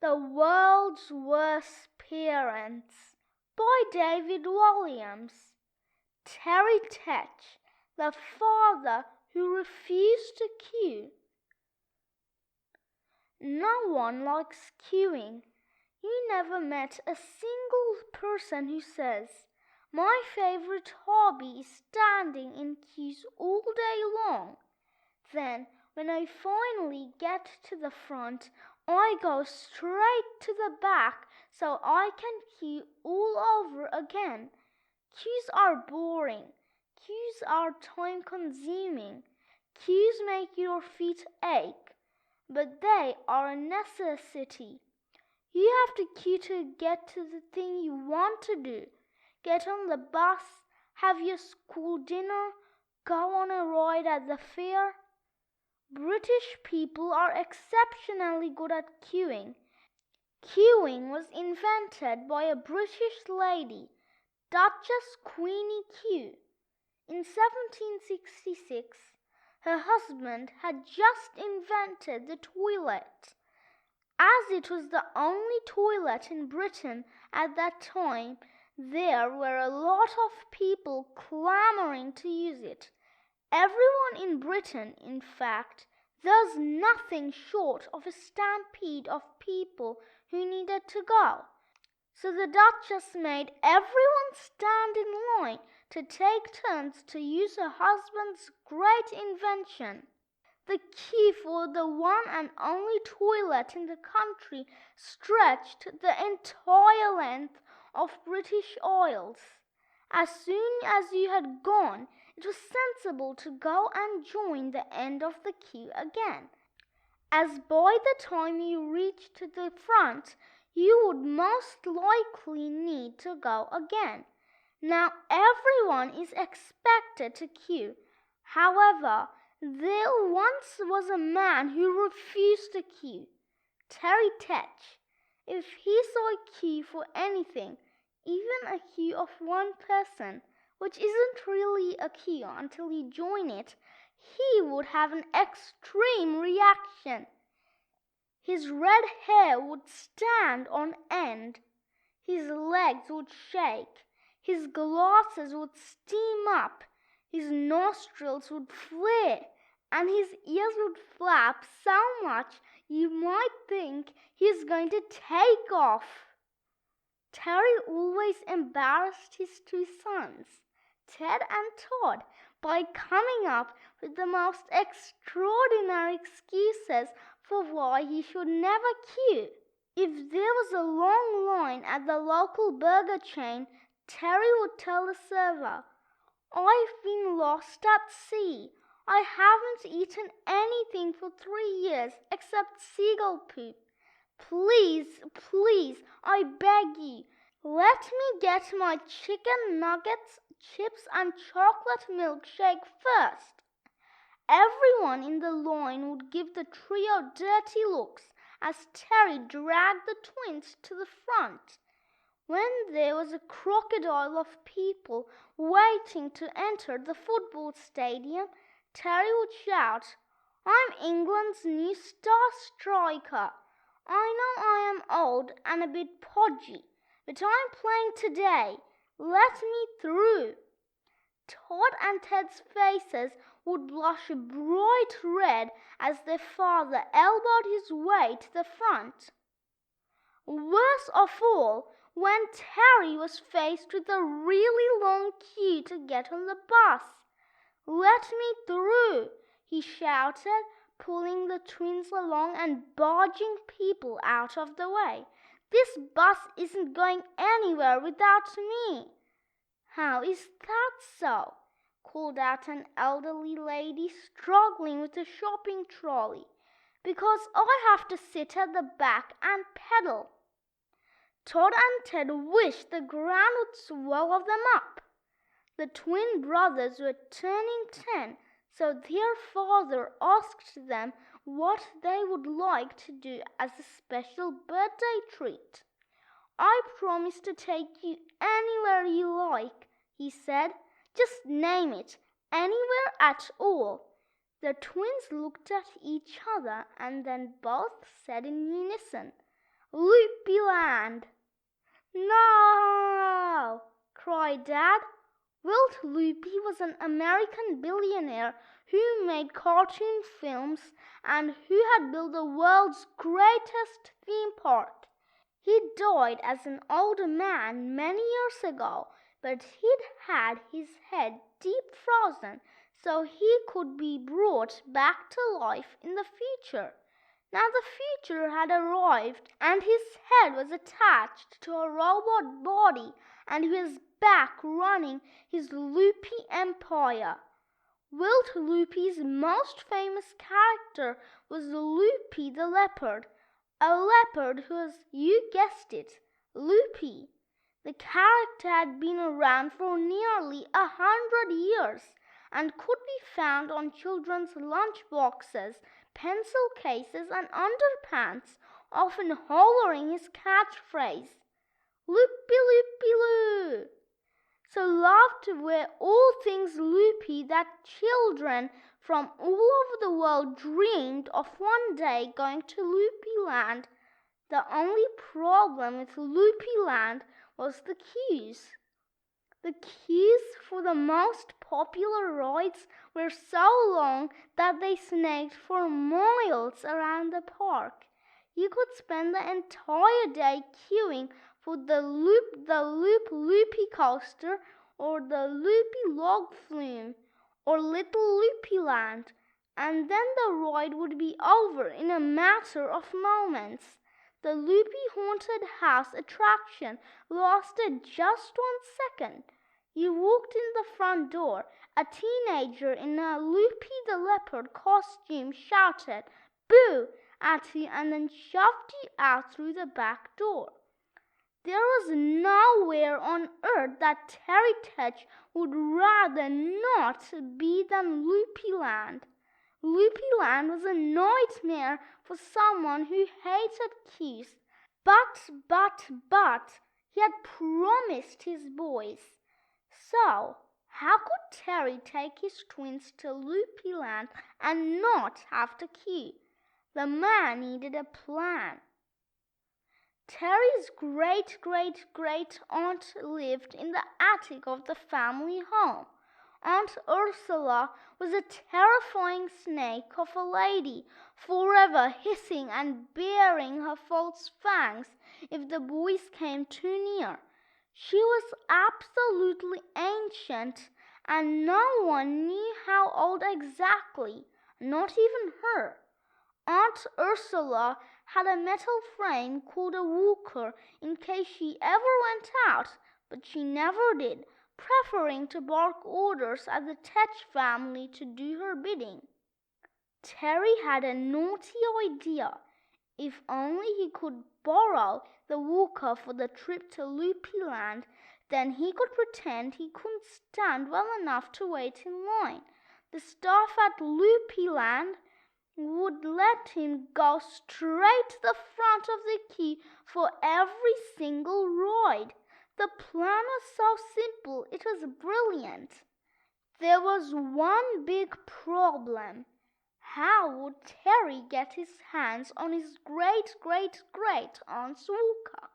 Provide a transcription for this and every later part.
The World's Worst Parents by David Walliams. Tetch, the father who refused to queue. No one likes queuing. You never met a single person who says, "My favorite hobby is standing in queues all day long. Then, when I finally get to the front, I go straight to the back so I can queue all over again." Queues are boring. Queues are time-consuming. Queues make your feet ache. But they are a necessity. You have to queue to get to the thing you want to do. Get on the bus, have your school dinner, go on a ride at the fair. British people are exceptionally good at queuing. Queuing was invented by a British lady, Duchess Queenie Q. In 1766, her husband had just invented the toilet. As it was the only toilet in Britain at that time, there were a lot of people clamoring to use it. Everyone in Britain, in fact. There's nothing short of a stampede of people who needed to go. So the Duchess made everyone stand in line to take turns to use her husband's great invention. The queue for the one and only toilet in the country stretched the entire length of British Isles. As soon as you had gone, it was sensible to go and join the end of the queue again, as by the time you reached the front, you would most likely need to go again. Now everyone is expected to queue. However, there once was a man who refused to queue, Tetch. If he saw a queue for anything, even a queue of one person, which isn't really a queue until you join it, he would have an extreme reaction. His red hair would stand on end, his legs would shake, his glasses would steam up, his nostrils would flare, and his ears would flap so much you might think he's going to take off. Terry always embarrassed his two sons, Ted and Todd, by coming up with the most extraordinary excuses for why he should never queue. If there was a long line at the local burger chain, Terry would tell the server, "I've been lost at sea. I haven't eaten anything for 3 years except seagull poop. Please, I beg you, let me get my chicken nuggets, chips and chocolate milkshake first." Everyone in the line would give the trio dirty looks as Terry dragged the twins to the front. When there was a crocodile of people waiting to enter the football stadium, Terry would shout, "I'm England's new star striker. I know I am old and a bit podgy, but I'm playing today. Let me through." Todd and Ted's faces would blush a bright red as their father elbowed his way to the front. Worst of all, when Terry was faced with a really long queue to get on the bus. "Let me through," he shouted, pulling the twins along and barging people out of the way. "This bus isn't going anywhere without me." "How is that so?" called out an elderly lady struggling with a shopping trolley. "Because I have to sit at the back and pedal." Todd and Ted wished the ground would swallow them up. The twin brothers were turning 10, so their father asked them what they would like to do as a special birthday treat. "I promise to take you anywhere you like," he said. "Just name it, anywhere at all." The twins looked at each other and then both said in unison, Loopyland. No! cried Dad. Wilt Loopy was an American billionaire who made cartoon films and who had built the world's greatest theme park. He died as an older man many years ago, but he'd had his head deep frozen so he could be brought back to life in the future. Now the future had arrived and his head was attached to a robot body and he was back running his Loopy empire. Wilt Loopy's most famous character was Loopy the leopard, a leopard who was, you guessed it, Loopy. The character had been around for nearly 100 years and could be found on children's lunchboxes, pencil cases and underpants, often hollering his catchphrase, Loopy, Loopy, Loo. So loved were all things Loopy that children from all over the world dreamed of one day going to Loopyland. The only problem with Loopyland was the queues. The queues for the most popular rides were so long that they snagged for miles around the park. You could spend the entire day queuing for the Loopy coaster or the Loopy log flume or Little Loopyland, and then the ride would be over in a matter of moments. The Loopy haunted house attraction lasted just 1 second. You walked in the front door. A teenager in a Loopy the leopard costume shouted, "Boo!" at you and then shoved you out through the back door. There was nowhere on earth that Terry Tetch would rather not be than Loopyland. Loopyland was a nightmare for someone who hated queues. But, he had promised his boys. So, how could Terry take his twins to Loopyland and not have to queue? The man needed a plan. Terry's great-great-great-aunt lived in the attic of the family home. Aunt Ursula was a terrifying snake of a lady, forever hissing and baring her false fangs if the boys came too near. She was absolutely ancient, and no one knew how old exactly, not even her. Aunt Ursula had a metal frame called a walker in case she ever went out, but she never did, preferring to bark orders at the Tetch family to do her bidding. Terry had a naughty idea. If only he could borrow the walker for the trip to Loopyland, then he could pretend he couldn't stand well enough to wait in line. The staff at Loopyland would let him go straight to the front of the queue for every single ride. The plan was so simple, it was brilliant. There was one big problem. How would Terry get his hands on his great-great-great-aunt's walker?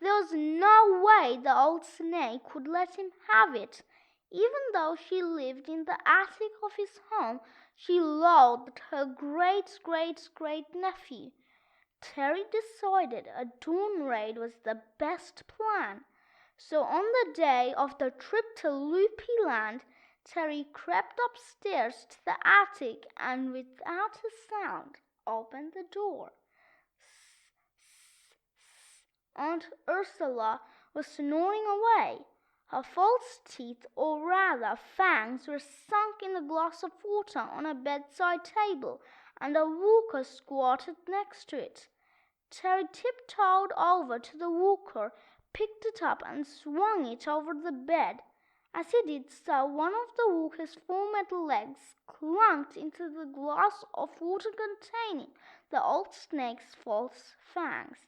There was no way the old snake would let him have it. Even though she lived in the attic of his home, she loathed her great-great-great-nephew. Terry decided a dawn raid was the best plan. So on the day of the trip to Loopyland, Terry crept upstairs to the attic and without a sound opened the door. Aunt Ursula was snoring away. Her false teeth, or rather fangs, were sunk in a glass of water on a bedside table, and a walker squatted next to it. Terry tiptoed over to the walker, picked it up and swung it over the bed. As he did so, one of the walker's four metal legs clunked into the glass of water containing the old snake's false fangs.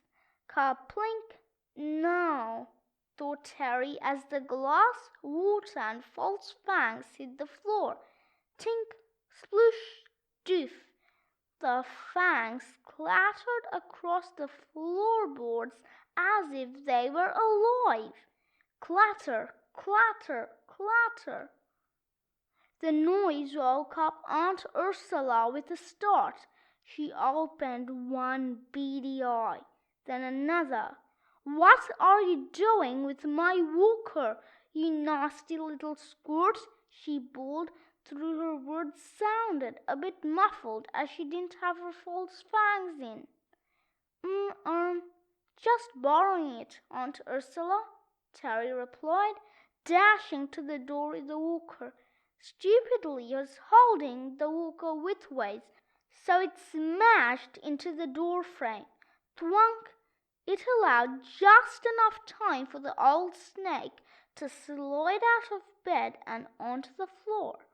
Ka-plink! No, thought Terry as the glass, water and false fangs hit the floor. Tink, sploosh, doof. The fangs clattered across the floorboards as if they were alive. Clatter, clatter, clatter. The noise woke up Aunt Ursula with a start. She opened one beady eye, then another. "What are you doing with my walker, you nasty little squirt?" she bawled, though her words sounded a bit muffled as she didn't have her false fangs in. Just borrowing it, Aunt Ursula," Terry replied, dashing to the door with the walker. Stupidly, he was holding the walker widthways, so it smashed into the door frame. Thwunk! It allowed just enough time for the old snake to slide out of bed and onto the floor.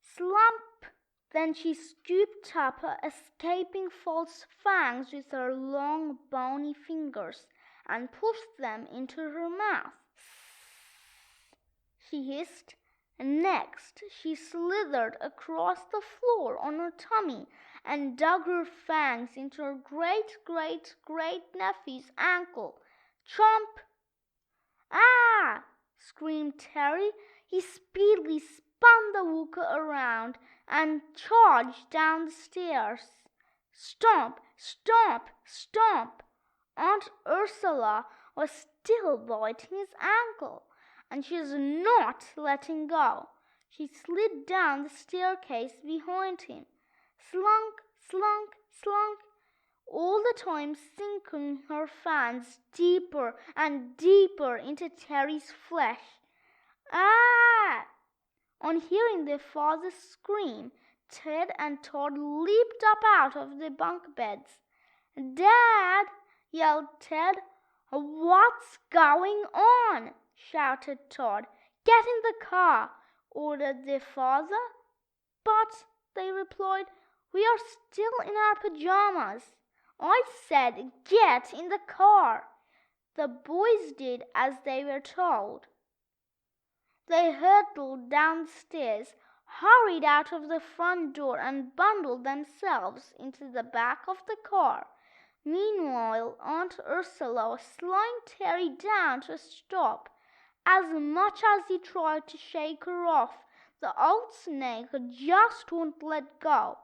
Slump! Then she scooped up her escaping false fangs with her long, bony fingers and pushed them into her mouth. She hissed. Next, she slithered across the floor on her tummy and dug her fangs into her great-great-great-nephew's ankle. Chomp! "Ah!" screamed Terry. He speedily spun the walker around and charged down the stairs. Stomp! Stomp! Stomp! Aunt Ursula was still biting his ankle, and she was not letting go. She slid down the staircase behind him. Slunk, slunk, slunk, all the time sinking her fangs deeper and deeper into Terry's flesh. "Ah!" On hearing their father scream, Ted and Todd leaped up out of their bunk beds. "Dad!" yelled Ted. "What's going on?" shouted Todd. "Get in the car," ordered their father. "But," they replied, "we are still in our pajamas." "I said get in the car." The boys did as they were told. They hurtled down the stairs, hurried out of the front door, and bundled themselves into the back of the car. Meanwhile, Aunt Ursula was slowing Terry down to a stop. As much as he tried to shake her off, the old snake just wouldn't let go.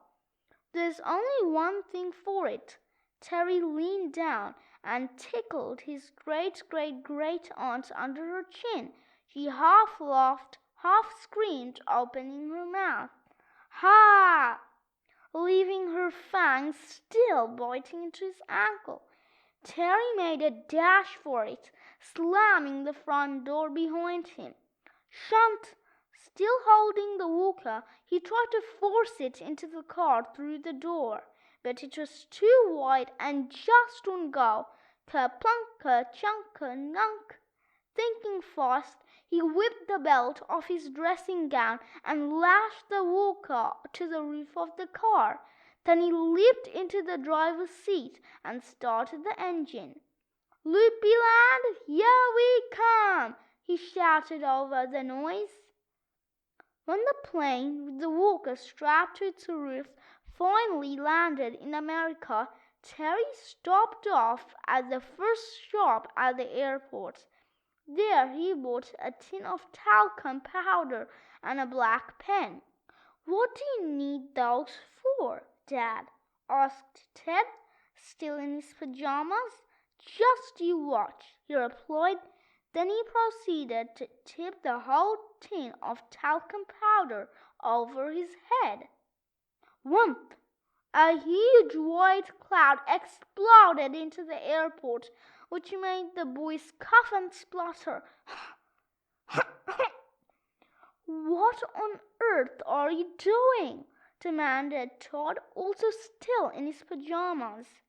There's only one thing for it. Terry leaned down and tickled his great-great-great-aunt under her chin. She half laughed, half screamed, opening her mouth. "Ha!" leaving her fangs still biting into his ankle. Terry made a dash for it, slamming the front door behind him. Shunt! Still holding the walker, he tried to force it into the car through the door, but it was too wide and just wouldn't go. Ka-plunk, ka-chunk, ka-nunk. Thinking fast, he whipped the belt off his dressing gown and lashed the walker to the roof of the car. Then he leaped into the driver's seat and started the engine. "Loopyland, here we come!" he shouted over the noise. When the plane, with the walker strapped to its roof, finally landed in America, Terry stopped off at the first shop at the airport. There he bought a tin of talcum powder and a black pen. "What do you need those for, Dad?" asked Ted, still in his pajamas. "Just you watch," he replied. Then he proceeded to tip the whole tin of talcum powder over his head. Whoomp! A huge white cloud exploded into the airport, which made the boys cough and splutter. "What on earth are you doing?" demanded Todd, also still in his pajamas.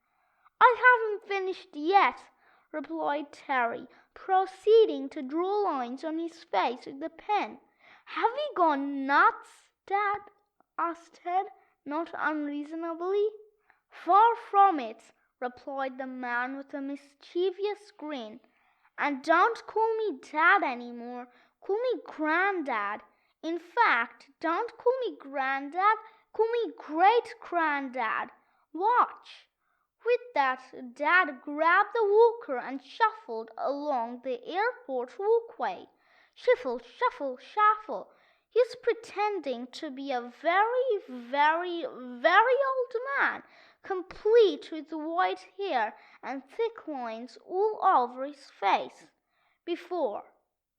"I haven't finished yet," replied Terry, proceeding to draw lines on his face with the pen. "Have you gone nuts, Dad?" asked Ted, not unreasonably. "Far from it," replied the man with a mischievous grin. "And don't call me Dad anymore. Call me Granddad. In fact, don't call me Granddad. Call me Great-Granddad. Watch." With that, Dad grabbed the walker and shuffled along the airport walkway. Shuffle, shuffle, shuffle. He's pretending to be a very, very, very old man, complete with white hair and thick lines all over his face. Before,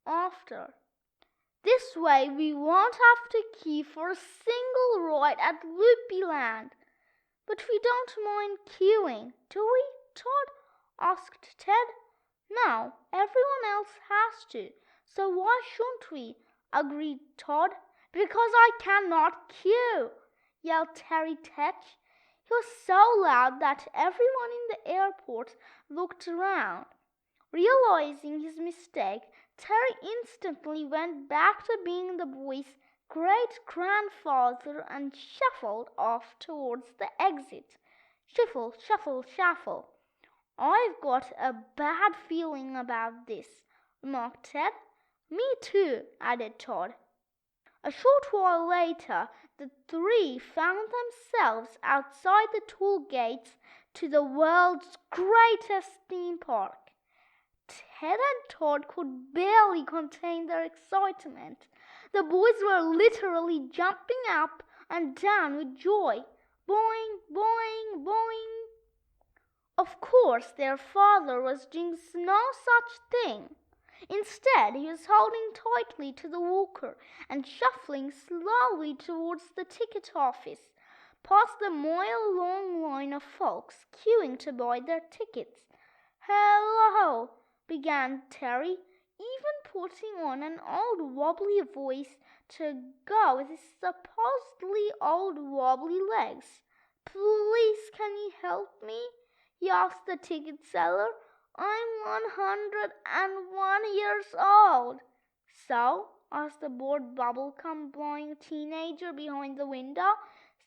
after. This way we won't have to queue for a single ride at Loopyland. "But we don't mind queuing, do we, Todd?" asked Ted. "No, everyone else has to, so why shouldn't we?" agreed Todd. "Because I cannot queue," yelled Terry Tetch. He was so loud that everyone in the airport looked around. Realizing his mistake, Terry instantly went back to being the boy's great-grandfather and shuffled off towards the exit. Shuffle, shuffle, shuffle. "I've got a bad feeling about this," remarked Ted. "Me too," added Todd. A short while later, the three found themselves outside the toll gates to the world's greatest theme park. Ted and Todd could barely contain their excitement. The boys were literally jumping up and down with joy. Boing, boing, boing. Of course, their father was doing no such thing. Instead, he was holding tightly to the walker and shuffling slowly towards the ticket office, past the mile-long line of folks queuing to buy their tickets. "Hello," began Terry, even putting on an old wobbly voice to go with his supposedly old wobbly legs. "Please, can you help me?" he asked the ticket seller. "I'm 101 years old." "So?" asked the bored bubblegum blowing teenager behind the window.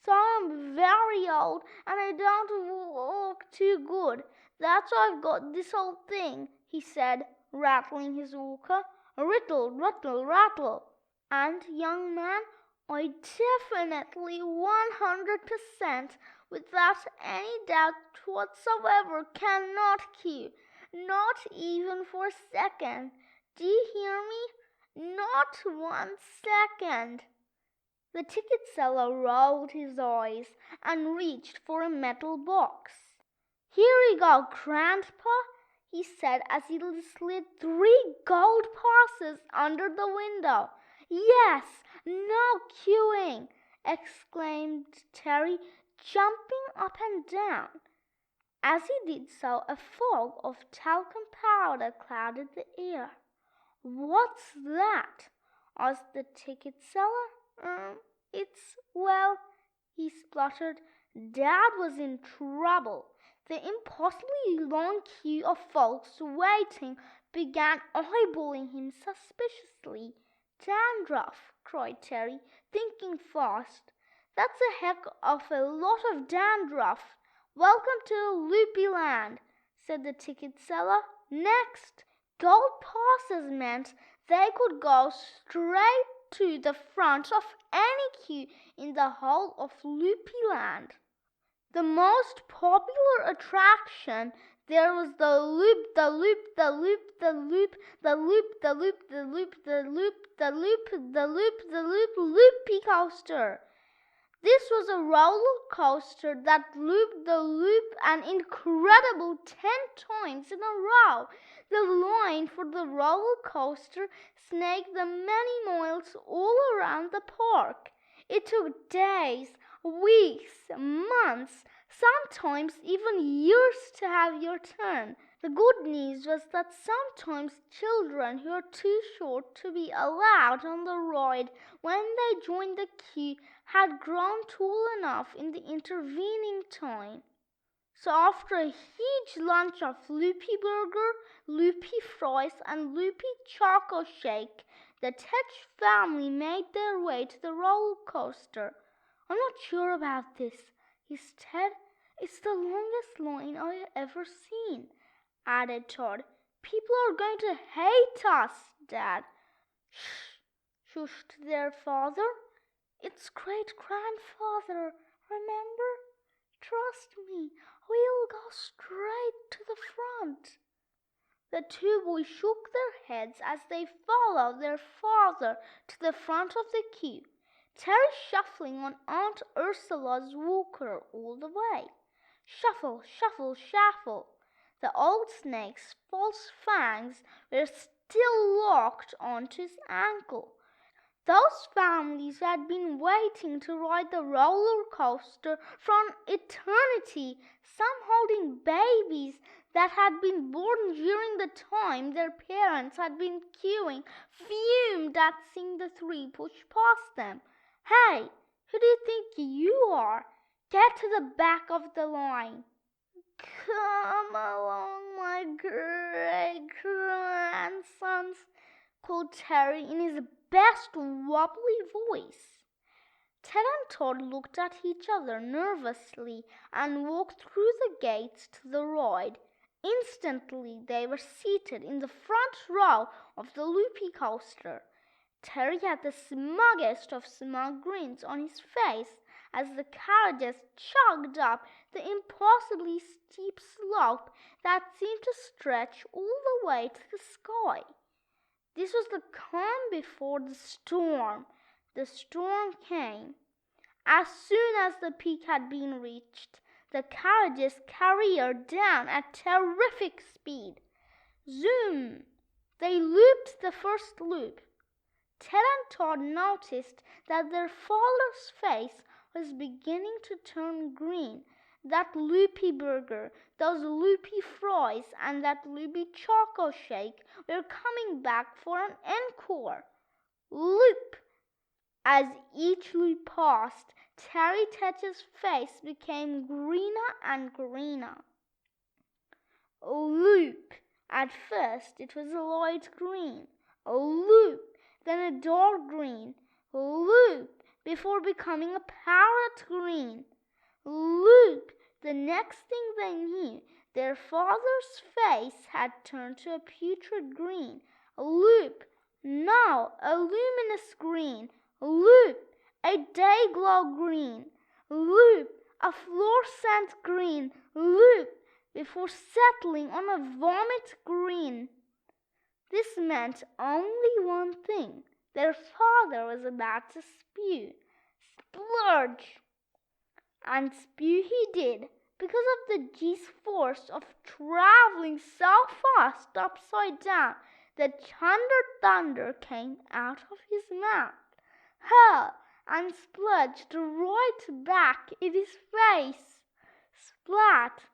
"So I'm very old and I don't look too good. That's why I've got this old thing," he said, rattling his walker. "Rattle, rattle, rattle. And, young man, I definitely 100%, without any doubt whatsoever, cannot queue. Not even for a second. Do you hear me? Not 1 second." The ticket seller rolled his eyes and reached for a metal box. "Here you go, Grandpa," he said as he slid 3 gold passes under the window. "Yes, no queuing," exclaimed Terry, jumping up and down. As he did so, a fog of talcum powder clouded the air. "What's that?" asked the ticket seller. Well," he spluttered. Dad was in trouble. The impossibly long queue of folks waiting began eyeballing him suspiciously. "Dandruff," cried Terry, thinking fast. "That's a heck of a lot of dandruff. Welcome to Loopyland," said the ticket seller. "Next." Gold passes meant they could go straight to the front of any queue in the whole of Loopyland. The most popular attraction there was the loop, the loop, the loop, the loop, the loop, the loop, the loop, the loop, the loop, the loop, the loop, loopy coaster. This was a roller coaster that looped the loop an incredible 10 times in a row. The line for the roller coaster snaked the many miles all around the park. It took days, weeks, months, sometimes even years to have your turn. The good news was that sometimes children who were too short to be allowed on the ride when they joined the queue had grown tall enough in the intervening time. So after a huge lunch of loopy burger, loopy fries, and loopy choco shake, the Tetch family made their way to the roller coaster. "I'm not sure about this," hissed Ted. "It's the longest line I've ever seen," added Todd. "People are going to hate us, Dad." "Shh," shushed their father. "It's great-grandfather, remember?" Trust me, we'll go straight to the front." The two boys shook their heads as they followed their father to the front of the queue, Terry shuffling on Aunt Ursula's walker all the way. Shuffle, shuffle, shuffle. The old snake's false fangs were still locked onto his ankle. Those families had been waiting to ride the roller coaster for an eternity, some holding babies that had been born during the time their parents had been queuing, fumed at seeing the three push past them. "Hey, who do you think you are? Get to the back of the line." "Come along, my great-grandsons," called Terry in his best wobbly voice. Ted and Todd looked at each other nervously and walked through the gates to the ride. Instantly they were seated in the front row of the Loopy coaster. Terry had the smuggest of smug grins on his face as the carriages chugged up the impossibly steep slope that seemed to stretch all the way to the sky. This was the calm before the storm. The storm came. As soon as the peak had been reached, the carriages careered down at terrific speed. Zoom! They looped the first loop. Ted and Todd noticed that their father's face was beginning to turn green. That loopy burger, those loopy fries, and that loopy choco shake were coming back for an encore. Loop! As each loop passed, Terry Tetch's face became greener and greener. Loop! At first it was a light green. Loop! Then a dark green. Loop! Before becoming a parrot green. Loop! The next thing they knew, their father's face had turned to a putrid green. Loop! Now a luminous green. Loop! A day-glow green. Loop! A fluorescent green. Loop! Before settling on a vomit green. This meant only one thing. Their father was about to spew. Splurge! And spew he did, because of the G-force of traveling so fast upside down that thunder came out of his mouth. Hurl! And splurged right back in his face. Splat!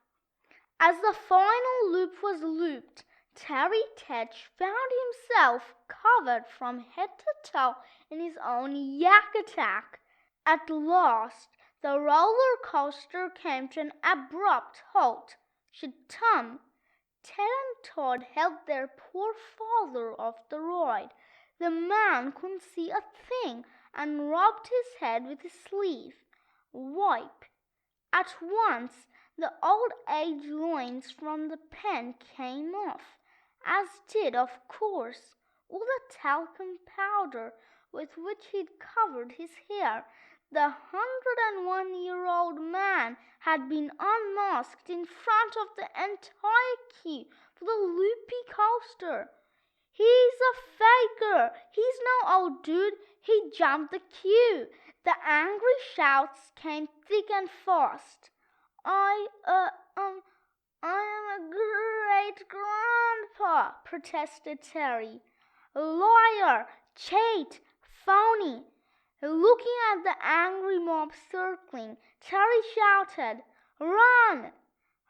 As the final loop was looped, Terry Tetch found himself covered from head to toe in his own yak attack. At last, the roller coaster came to an abrupt halt. Shatum! Ted and Todd held their poor father off the ride. The man couldn't see a thing and rubbed his head with his sleeve. Wipe! At once, the old age lines from the pen came off, as did, of course, all the talcum powder with which he'd covered his hair. The 101-year-old man had been unmasked in front of the entire queue for the Loopy coaster. "He's a faker! He's no old dude! He jumped the queue!" The angry shouts came thick and fast. I am a great-grandpa," protested Terry. "Liar! Cheat! Phony!" Looking at the angry mob circling, Terry shouted, "Run!"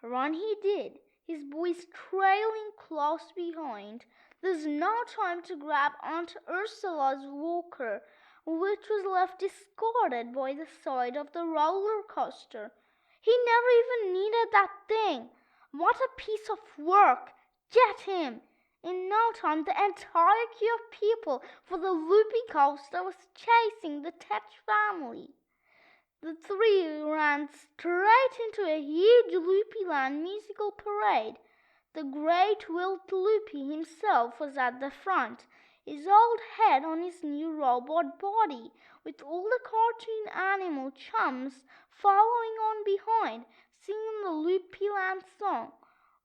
Run he did, his boys trailing close behind. There's no time to grab Aunt Ursula's walker, which was left discarded by the side of the roller coaster. He never even needed that thing. What a piece of work! Get him! In no time, the entire queue of people for the Loopy coaster was chasing the Tetch family. The three ran straight into a huge Loopyland musical parade. The great Wilt Loopy himself was at the front, his old head on his new robot body, with all the cartoon animal chums following on behind, singing the Loopyland song.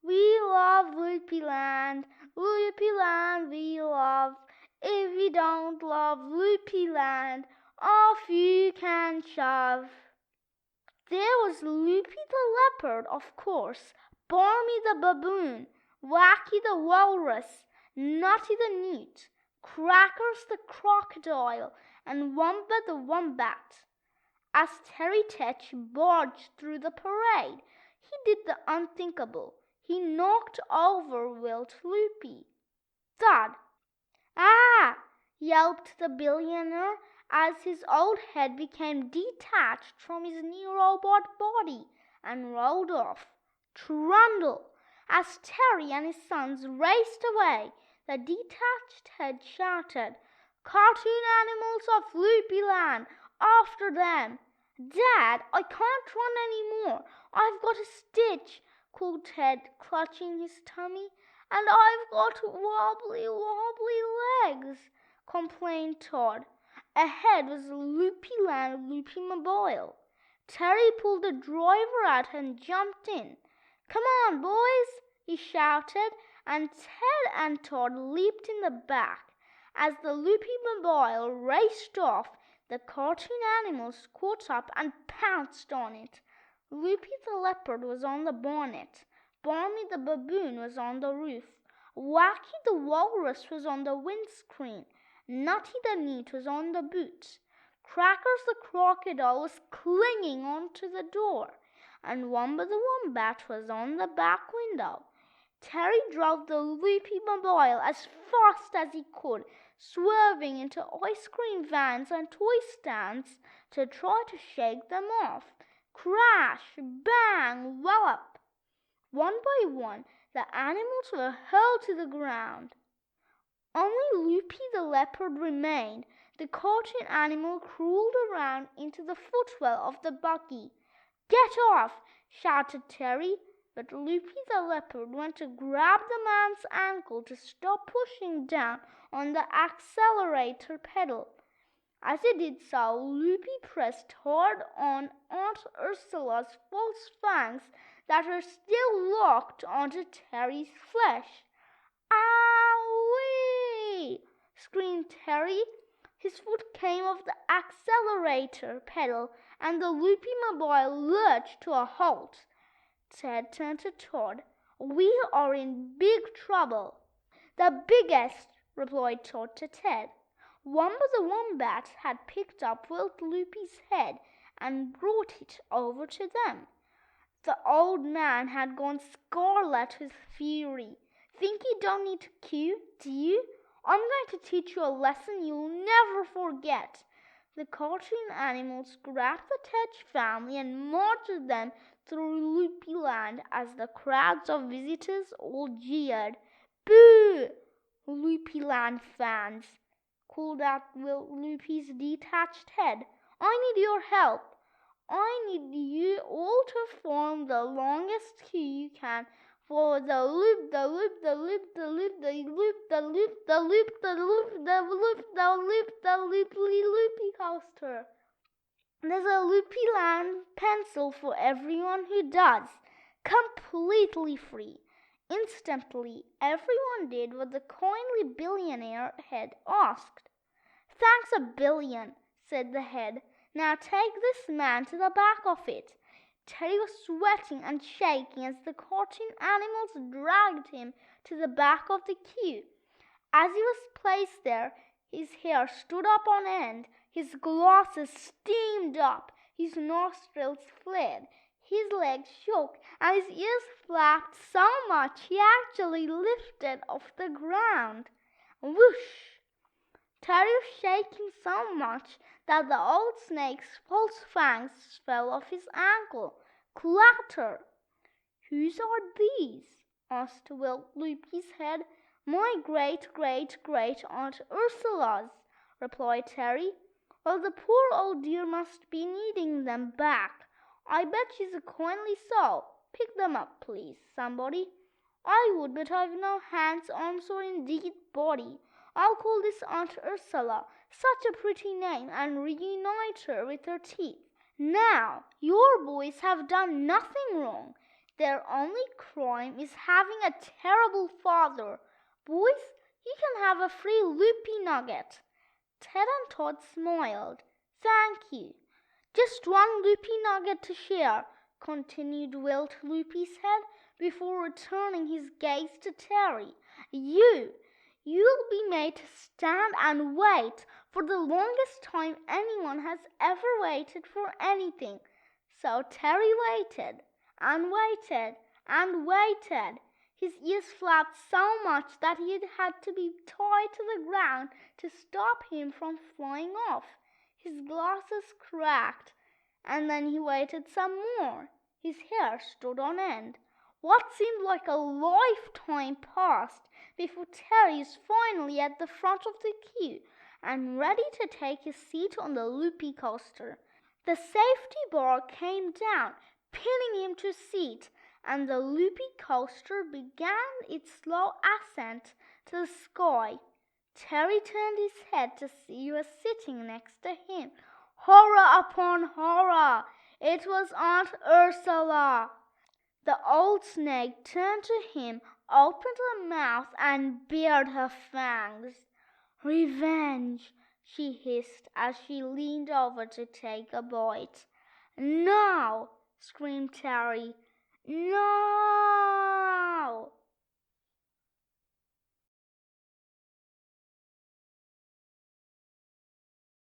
We love Loopyland, Loopyland we love. If you don't love Loopyland, off you can shove. There was Loopy the leopard, of course, Barmy the baboon, Wacky the walrus, Nutty the newt, Crackers the crocodile, and Wombat the wombat. As Terry Tetch barged through the parade, he did the unthinkable. He knocked over Wilt Loopy. Thud! Ah! Yelped the billionaire as his old head became detached from his new robot body and rolled off. Trundle! As Terry and his sons raced away, the detached head shouted, "Cartoon animals of Loopyland, after them!" "Dad, I can't run any more. I've got a stitch," called Ted, clutching his tummy. "And I've got wobbly legs," complained Todd. Ahead was Loopyland Loopymobile. Terry pulled the driver out and jumped in. "Come on, boys," he shouted, and Ted and Todd leaped in the back. As the Loopymobile raced off, the cartoon animals caught up and pounced on it. Loopy the leopard was on the bonnet. Barmy the baboon was on the roof. Wacky the walrus was on the windscreen. Nutty the newt was on the boot. Crackers the crocodile was clinging onto the door. And Wombat the wombat was on the back window. Terry drove the Loopymobile as fast as he could, swerving into ice cream vans and toy stands to try to shake them off. Crash! Bang! Wallop! One by one, the animals were hurled to the ground. Only Loopy the leopard remained. The cartoon animal crawled around into the footwell of the buggy. "Get off!" shouted Terry, but Loopy the leopard went to grab the man's ankle to stop pushing down on the accelerator pedal. As he did so, Loopy pressed hard on Aunt Ursula's false fangs that were still locked onto Terry's flesh. "Owie!" screamed Terry. His foot came off the accelerator pedal and the Loopymobile lurched to a halt. Ted turned to Todd. "We are in big trouble." "The biggest," replied Todd to Ted. Wombat the wombat had picked up Wilt Loopy's head and brought it over to them. The old man had gone scarlet with fury. "Think you don't need to cue, do you? I'm going to teach you a lesson you'll never forget." The cartoon animals grabbed the Tetch family and marched them through Loopyland as the crowds of visitors all jeered. "Boo! Loopyland fans!" called out Will Loopy's detached head. "I need your help. I need you all to form the longest queue you can for the loop, the loop, the loop, the loop, the loop, the loop, the loop, the loop, the loop, the loop, the loopy coaster. There's a Loopyland pencil for everyone who does, completely free." Instantly, everyone did what the kindly billionaire had asked. "Thanks a billion," said the head. "Now take this man to the back of it." Terry was sweating and shaking as the cartoon animals dragged him to the back of the queue. As he was placed there, his hair stood up on end, his glasses steamed up, his nostrils flared, his legs shook, and his ears flapped so much he actually lifted off the ground. Whoosh! Terry was shaking so much that the old snake's false fangs fell off his ankle. Clatter! "Whose are these?" asked Will Loopy's head. "My great-great-great-aunt Ursula's," replied Terry. "Well, the poor old dear must be needing them back. I bet she's a kindly soul. Pick them up, please, somebody." "I would, but I've no hands, arms, or indeed body. I'll call this Aunt Ursula, such a pretty name, and reunite her with her teeth. Now, your boys have done nothing wrong. Their only crime is having a terrible father. Boys, you can have a free Loopy Nugget." Ted and Todd smiled. "Thank you. Just one Loopy Nugget to share," continued Wilt Loopy's head before returning his gaze to Terry. You'll be made to stand and wait for the longest time anyone has ever waited for anything." So Terry waited and waited and waited. His ears flapped so much that he had to be tied to the ground to stop him from flying off. His glasses cracked, and then he waited some more. His hair stood on end. What seemed like a lifetime passed before Terry is finally at the front of the queue and ready to take his seat on the Loopy coaster. The safety bar came down, pinning him to seat, and the Loopy coaster began its slow ascent to the sky. Terry turned his head to see who was sitting next to him. Horror upon horror! It was Aunt Ursula. The old snake turned to him, opened her mouth, and bared her fangs. "Revenge," she hissed as she leaned over to take a bite. "No!" screamed Terry. "No!"